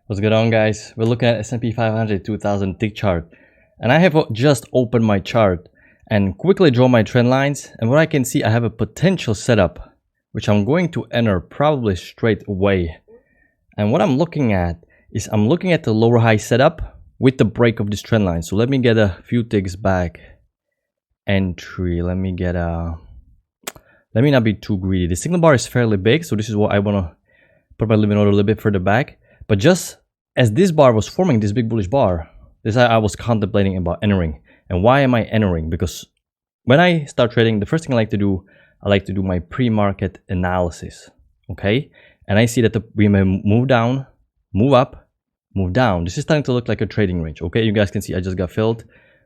What's going on, guys? We're looking at S&P 500 2000 tick chart, and I have just opened my chart and quickly draw my trend lines. And what I can see, I have a potential setup which I'm going to enter probably straight away. And what I'm looking at is I'm looking at the lower high setup with the break of this trend line. So let me get a few ticks back. Entry. Let me not be too greedy. The signal bar is fairly big, so this is what I want to put my limit order a little bit further back. But just as this bar was forming, this big bullish bar, this I was contemplating about entering. And why am I entering? Because when I start trading, the first thing I like to do my pre-market analysis. Okay, and I see that we may move down, move up, move down. This is starting to look like a trading range. Okay, you guys can see I just got filled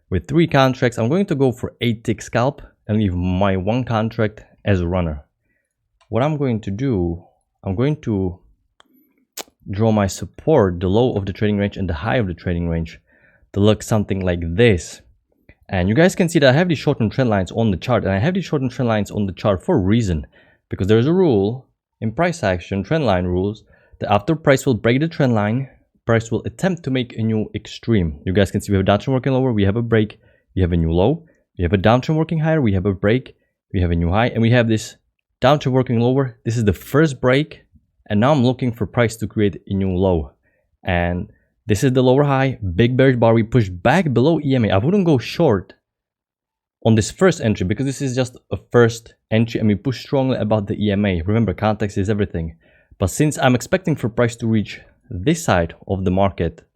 with 3 contracts. I'm going to go for 8 tick scalp and leave my 1 contract as a runner. What I'm going to do, I'm going to draw my support, the low of the trading range and the high of the trading range, to look something like this. And you guys can see that I have these short-term trend lines on the chart, and I have these short-term trend lines on the chart for a reason, because there's a rule in price action, trend line rules, that after price will break the trend line, price will attempt to make a new extreme. You guys can see we have a downtrend working lower, we have a break, we have a new low, we have a downtrend working higher, we have a break, we have a new high, and we have this downtrend working lower. This is the first break. And now I'm looking for price to create a new low. And this is the lower high, big bearish bar. We push back below EMA. I wouldn't go short on this first entry because this is just a first entry and we push strongly above the EMA. Remember, context is everything. But since I'm expecting for price to reach this side of the market,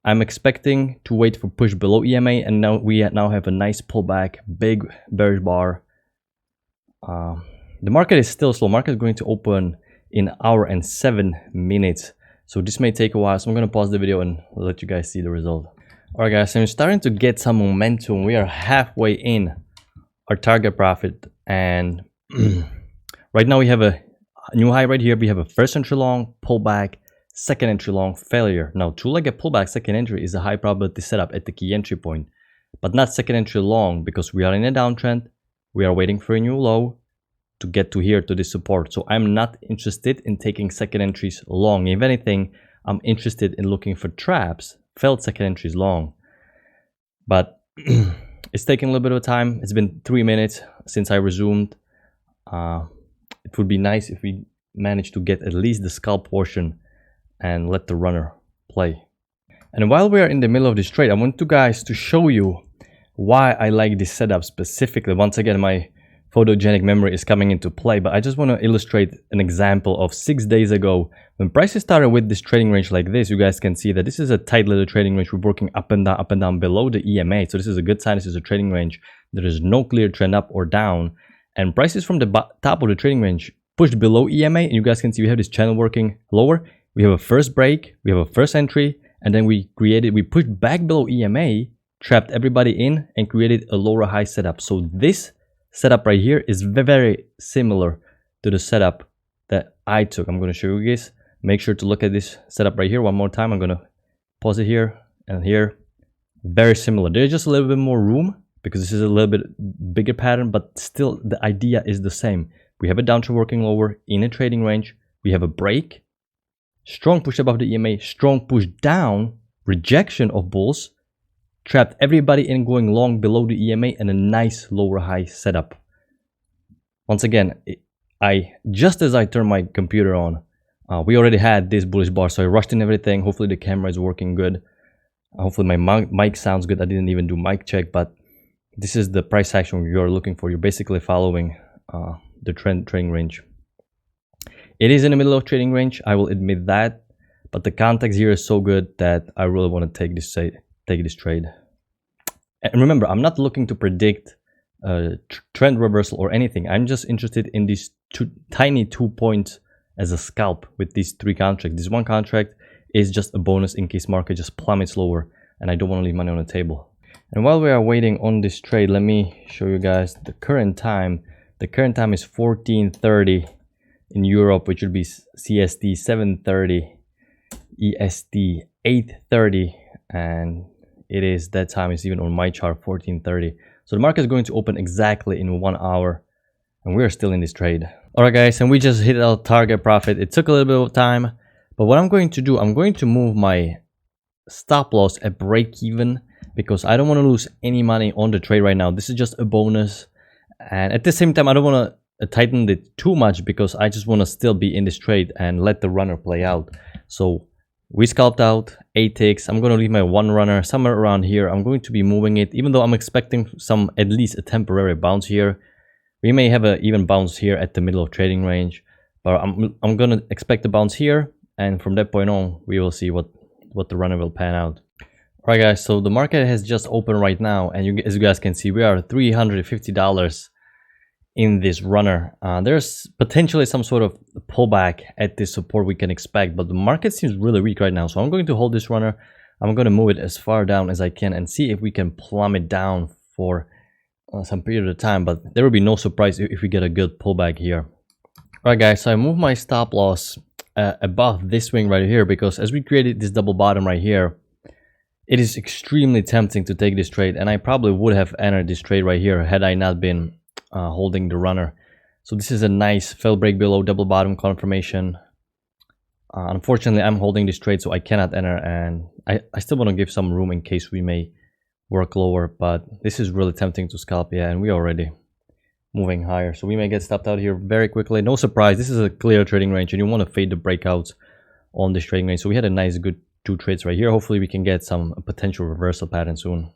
I'm expecting to wait for push below EMA, and now we now have a nice pullback, big bearish bar. The market is still slow. Market is going to open in an hour and 7 minutes, so this may take a while, so I'm going to pause the video and let you guys see the result. All right, guys, so I'm starting to get some momentum. We are halfway in our target profit, and right now we have a new high right here. We have a first entry long, pullback, second entry long, failure. Now, to like a pullback, second entry is a high probability setup at the key entry point, but not second entry long, because we are in a downtrend. We are waiting for a new low to get to here, to this support. So I'm not interested in taking second entries long. If anything, I'm interested in looking for traps, failed second entries long. But it's taking a little bit of time. It's been 3 minutes since I resumed. It would be nice if we manage to get at least the scalp portion and let the runner play. And while we are in the middle of this trade, I want you guys to show you why I like this setup specifically. Once again, my photogenic memory is coming into play, but I just want to illustrate an example of 6 days ago when prices started with this trading range like this. You guys can see that this is a tight little trading range. We're working up and down below the EMA, so this is a good sign. This is a trading range. There is no clear trend up or down, and prices from the top of the trading range pushed below EMA, and you guys can see we have this channel working lower. We have a first break, we have a first entry, and then we pushed back below EMA, trapped everybody in, and created a lower high setup. So this setup right here is very similar to the setup that I took. I'm going to show you guys. Make sure to look at this setup right here one more time. I'm going to pause it here and here. Very similar. There's just a little bit more room because this is a little bit bigger pattern, but still the idea is the same. We have a downtrend working lower in a trading range. We have a break, strong push above the EMA, strong push down, rejection of bulls, trapped everybody in going long below the EMA, and a nice lower high setup. Once again, just as I turned my computer on, we already had this bullish bar, so I rushed in everything. Hopefully the camera is working good. Hopefully my mic sounds good. I didn't even do mic check, but this is the price action you're looking for. You're basically following the trading range. It is in the middle of trading range, I will admit that, but the context here is so good that I really want to take this trade. And remember, I'm not looking to predict trend reversal or anything. I'm just interested in these tiny 2 points as a scalp with these 3 contracts. This 1 contract is just a bonus in case market just plummets lower, and I don't want to leave money on the table. And while we are waiting on this trade, let me show you guys the current time. The current time is 14:30 in Europe, which would be CST 7:30, EST 8:30, and it is that time is even on my chart 14:30. So the market is going to open exactly in 1 hour, and we are still in this trade. All right, guys, and we just hit our target profit. It took a little bit of time, But what I'm going to do, I'm going to move my stop loss at break even because I don't want to lose any money on the trade right now. This is just a bonus, and at the same time I don't want to tighten it too much because I just want to still be in this trade and let the runner play out. So we scalped out 8 ticks. I'm going to leave my one runner somewhere around here. I'm going to be moving it, even though I'm expecting some, at least a temporary bounce here. We may have an even bounce here at the middle of trading range, but I'm going to expect a bounce here, and from that point on we will see what the runner will pan out. Alright guys, so the market has just opened right now, and as you guys can see, we are $350 in this runner. There's potentially some sort of pullback at this support we can expect, but the market seems really weak right now. So I'm going to hold this runner. I'm going to move it as far down as I can and see if we can plummet down for some period of time, but there will be no surprise if we get a good pullback here. Alright guys, so I moved my stop loss above this swing right here because as we created this double bottom right here, it is extremely tempting to take this trade, and I probably would have entered this trade right here had I not been holding the runner. So this is a nice fail break below double bottom confirmation. Unfortunately, I'm holding this trade, so I cannot enter, and I still want to give some room in case we may work lower, but this is really tempting to scalp. Yeah, and we're already moving higher, so we may get stopped out here very quickly. No surprise, this is a clear trading range, and you want to fade the breakouts on this trading range. So we had a nice good 2 trades right here. Hopefully we can get some potential reversal pattern soon.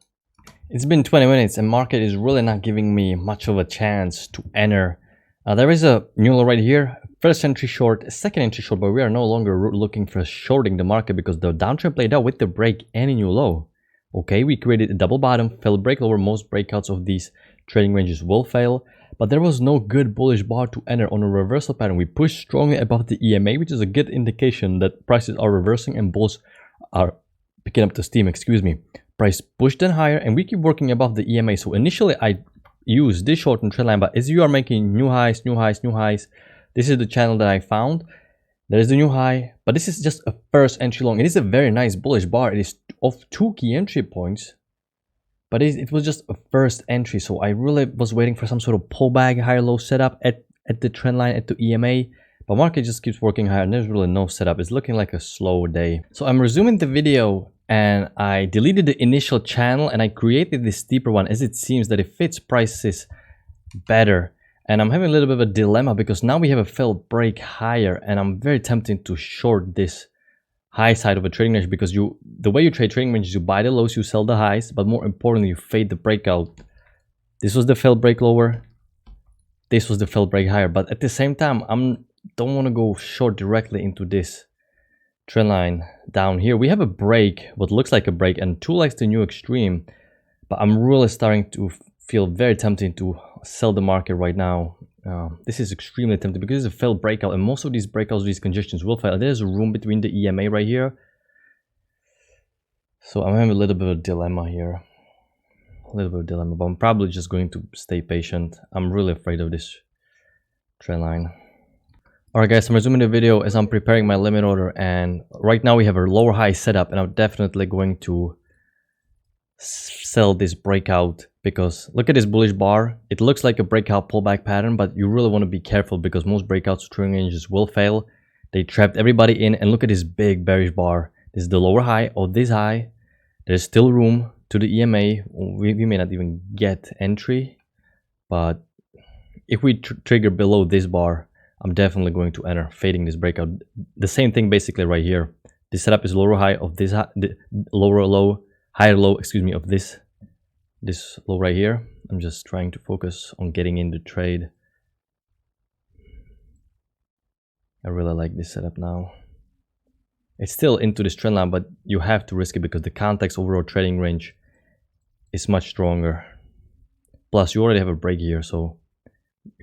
It's been 20 minutes and market is really not giving me much of a chance to enter. There is a new low right here. First entry short, second entry short, but we are no longer looking for shorting the market because the downtrend played out with the break and a new low. Okay, we created a double bottom, fell break lower. Most breakouts of these trading ranges will fail, but there was no good bullish bar to enter on a reversal pattern. We pushed strongly above the EMA, which is a good indication that prices are reversing and bulls are picking up the steam, excuse me. Price pushed in higher and we keep working above the EMA. So initially I used this short and trend line, but as you are making new highs, this is the channel that I found. There is the new high, but this is just a first entry long. It is a very nice bullish bar. It is of 2 key entry points, but it was just a first entry. So I really was waiting for some sort of pullback, higher low setup at the trend line, at the EMA. But market just keeps working higher and there's really no setup. It's looking like a slow day. So I'm resuming the video and I deleted the initial channel and I created this deeper one as it seems that it fits prices better. And I'm having a little bit of a dilemma because now we have a failed break higher and I'm very tempted to short this high side of a trading range because the way you trade trading ranges, you buy the lows, you sell the highs, but more importantly, you fade the breakout. This was the failed break lower. This was the failed break higher. But at the same time, don't want to go short directly into this trend line down here. We have a break, what looks like a break, and 2 likes the new extreme, but I'm really starting to feel very tempting to sell the market right now. This is extremely tempting because it's a failed breakout, and most of these breakouts, these congestions will fail. There's a room between the EMA right here, so I'm having a little bit of a dilemma here, but I'm probably just going to stay patient. I'm really afraid of this trend line. Alright guys, I'm resuming the video as I'm preparing my limit order, and right now we have a lower high setup and I'm definitely going to sell this breakout because look at this bullish bar. It looks like a breakout pullback pattern, but you really want to be careful because most breakouts trading ranges will fail. They trapped everybody in, and look at this big bearish bar. This is the lower high of this high. There's still room to the EMA. We may not even get entry, but if we trigger below this bar, I'm definitely going to enter, fading this breakout. The same thing basically right here. This setup is lower high of this, lower low, higher low, excuse me, of this low right here. I'm just trying to focus on getting in the trade. I really like this setup now. It's still into this trend line, but you have to risk it because the context overall trading range is much stronger. Plus, you already have a break here, so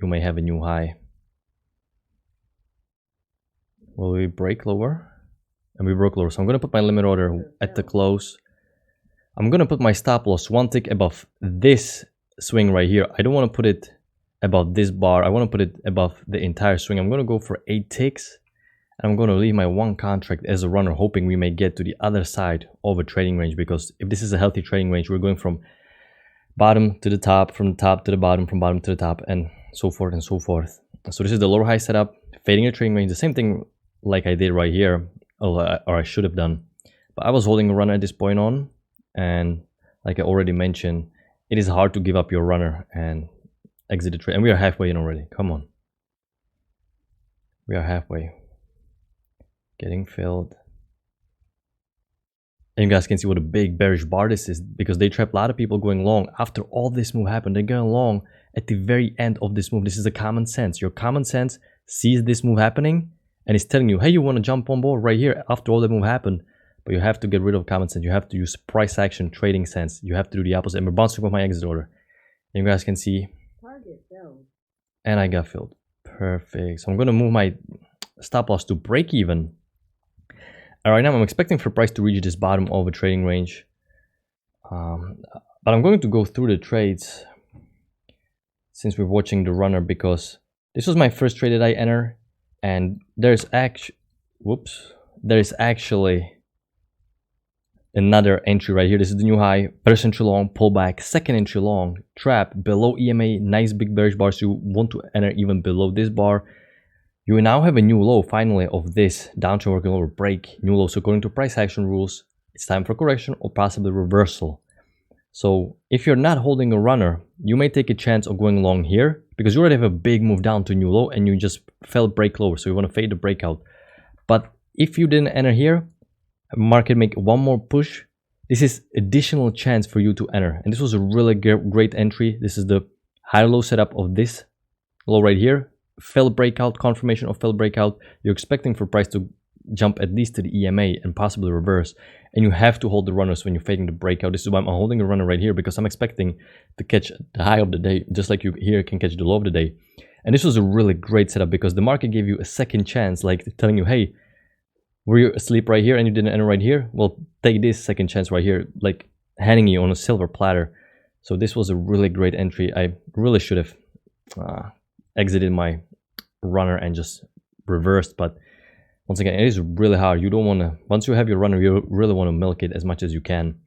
you may have a new high. Will we break lower? And we broke lower. So I'm going to put my limit order at the close. I'm going to put my stop loss 1 tick above this swing right here. I don't want to put it above this bar. I want to put it above the entire swing. I'm going to go for 8 ticks. And I'm going to leave my 1 contract as a runner, hoping we may get to the other side of a trading range. Because if this is a healthy trading range, we're going from bottom to the top, from the top to the bottom, from bottom to the top, and so forth and so forth. So this is the lower high setup, fading a trading range. The same thing like I did right here. or I should have done. But I was holding a runner at this point on, and like I already mentioned, it is hard to give up your runner and exit the trade. And we are halfway in already. Come on. We are halfway. Getting filled. And you guys can see what a big bearish bar this is, because they trap a lot of people going long after all this move happened. They're going long at the very end of this move. This is a common sense. Your common sense sees this move happening and is telling you, hey, you want to jump on board right here after all the move happened. But you have to get rid of common sense. You have to use price action trading sense. You have to do the opposite. And we're bouncing with my exit order. And you guys can see. Target filled. And I got filled. Perfect. So I'm going to move my stop loss to break even. All right, now I'm expecting for price to reach this bottom of a trading range. But I'm going to go through the trades since we're watching the runner, because this was my first trade that I enter, and there's actually another entry right here. This is the new high, first entry long, pullback, second entry long, trap below EMA, nice big bearish bar. So you want to enter even below this bar. You now have a new low finally of this downtrend working over break, new low. So according to price action rules, it's time for correction or possibly reversal. So if you're not holding a runner, you may take a chance of going long here because you already have a big move down to new low and you just fell break lower. So you want to fade the breakout. But if you didn't enter here, market make one more push, this is additional chance for you to enter. And this was a really great entry. This is the high low setup of this low right here. Failed breakout, confirmation of failed breakout. You're expecting for price to jump at least to the EMA and possibly reverse, and you have to hold the runners when you're fading the breakout. This is why I'm holding a runner right here, because I'm expecting to catch the high of the day, just like you here can catch the low of the day. And this was a really great setup because the market gave you a second chance, like telling you, hey, were you asleep right here and you didn't enter right here? Well, take this second chance right here, like handing you on a silver platter. So this was a really great entry. I really should have exited my runner and just reversed, but once again, it is really hard. You don't want to, once you have your runner, you really want to milk it as much as you can.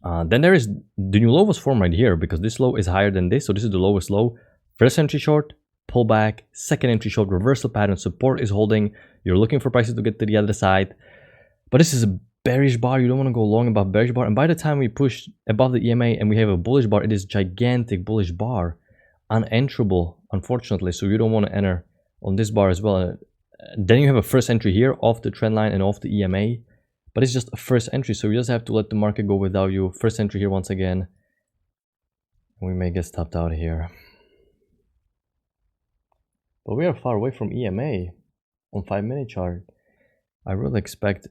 Then there is the new low was formed right here because this low is higher than this. So this is the lowest low. First entry short, pullback, second entry short, reversal pattern, support is holding. You're looking for prices to get to the other side, but this is a bearish bar. You don't want to go long above bearish bar. And by the time we push above the EMA and we have a bullish bar, it is gigantic bullish bar, unenterable, unfortunately. So you don't want to enter on this bar as well. Then you have a first entry here off the trend line and off the EMA, but it's just a first entry, so you just have to let the market go without you. First entry here once again. We may get stopped out here, but we are far away from EMA on 5-minute chart. I really expect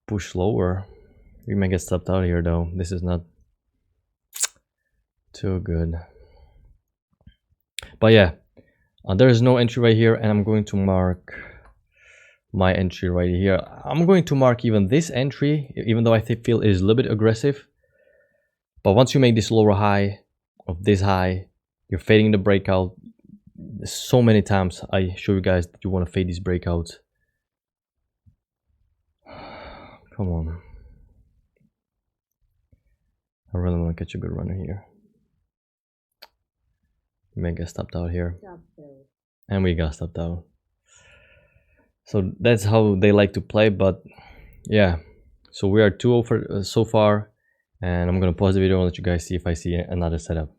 push lower. We may get stopped out here though. This is not too good, but yeah, there is no entry right here, and I'm going to mark my entry right here. I'm going to mark even this entry, even though I feel it is a little bit aggressive. But once you make this lower high of this high, you're fading the breakout. So many times I show you guys that you want to fade these breakouts. Come on. I really want to catch a good runner here. We may get stopped out here. And we got stopped out. So that's how they like to play, but yeah. So we are 2-0 for so far, and I'm gonna pause the video and let you guys see if I see another setup.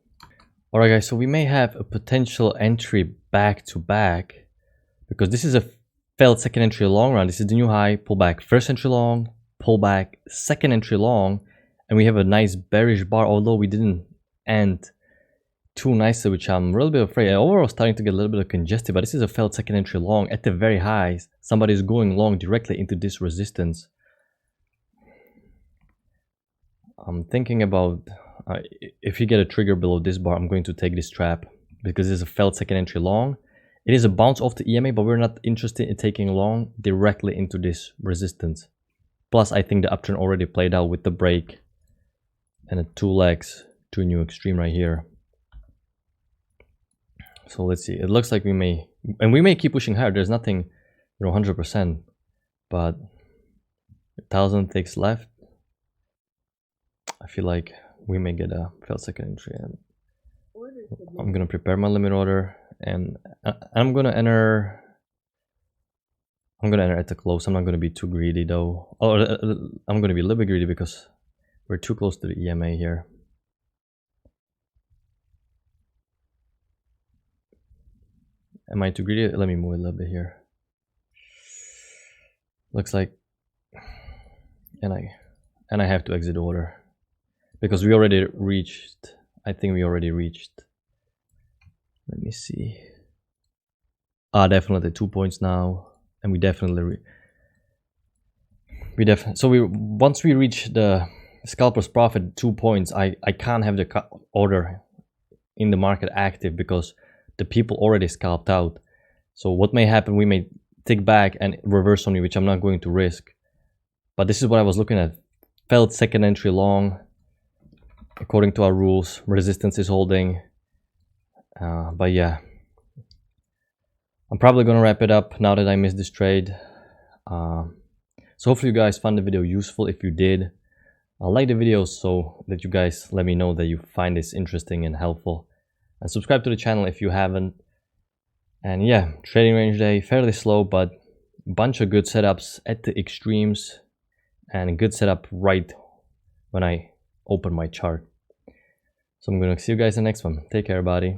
All right, guys. So we may have a potential entry back to back because this is a failed second entry long run. This is the new high, pullback, first entry long, pullback, second entry long, and we have a nice bearish bar. Although we didn't end too nicely, which I'm a little bit afraid. Overall starting to get a little bit of congested, but this is a failed second entry long at the very highs. Somebody is going long directly into this resistance. I'm thinking about if you get a trigger below this bar, I'm going to take this trap because it's a failed second entry long. It is a bounce off the EMA, but we're not interested in taking long directly into this resistance. Plus, I think the uptrend already played out with the break and the 2 legs to a new extreme right here. So let's see. It looks like we may keep pushing higher. There's nothing, 100%, but 1,000 ticks left. I feel like we may get a failed second entry, and I'm gonna prepare my limit order, and I'm gonna enter I'm gonna enter at the close. I'm not gonna be too greedy though. Oh, I'm gonna be a little bit greedy because we're too close to the EMA here. Am I too greedy? Let me move a little bit here. Looks like, and I have to exit order because we already reached. I think we already reached. Let me see. Definitely 2 points now, and we definitely once we reach the scalper's profit 2 points, I can't have the order in the market active because the people already scalped out. So what may happen, we may tick back and reverse on me, which I'm not going to risk. But this is what I was looking at. Failed second entry long. According to our rules, resistance is holding. But yeah, I'm probably gonna wrap it up now that I missed this trade. So hopefully you guys found the video useful. If you did, like the video so that you guys let me know that you find this interesting and helpful. And subscribe to the channel if you haven't. And yeah, trading range day, fairly slow, but bunch of good setups at the extremes and a good setup right when I open my chart. So I'm gonna see you guys in the next one. Take care, everybody.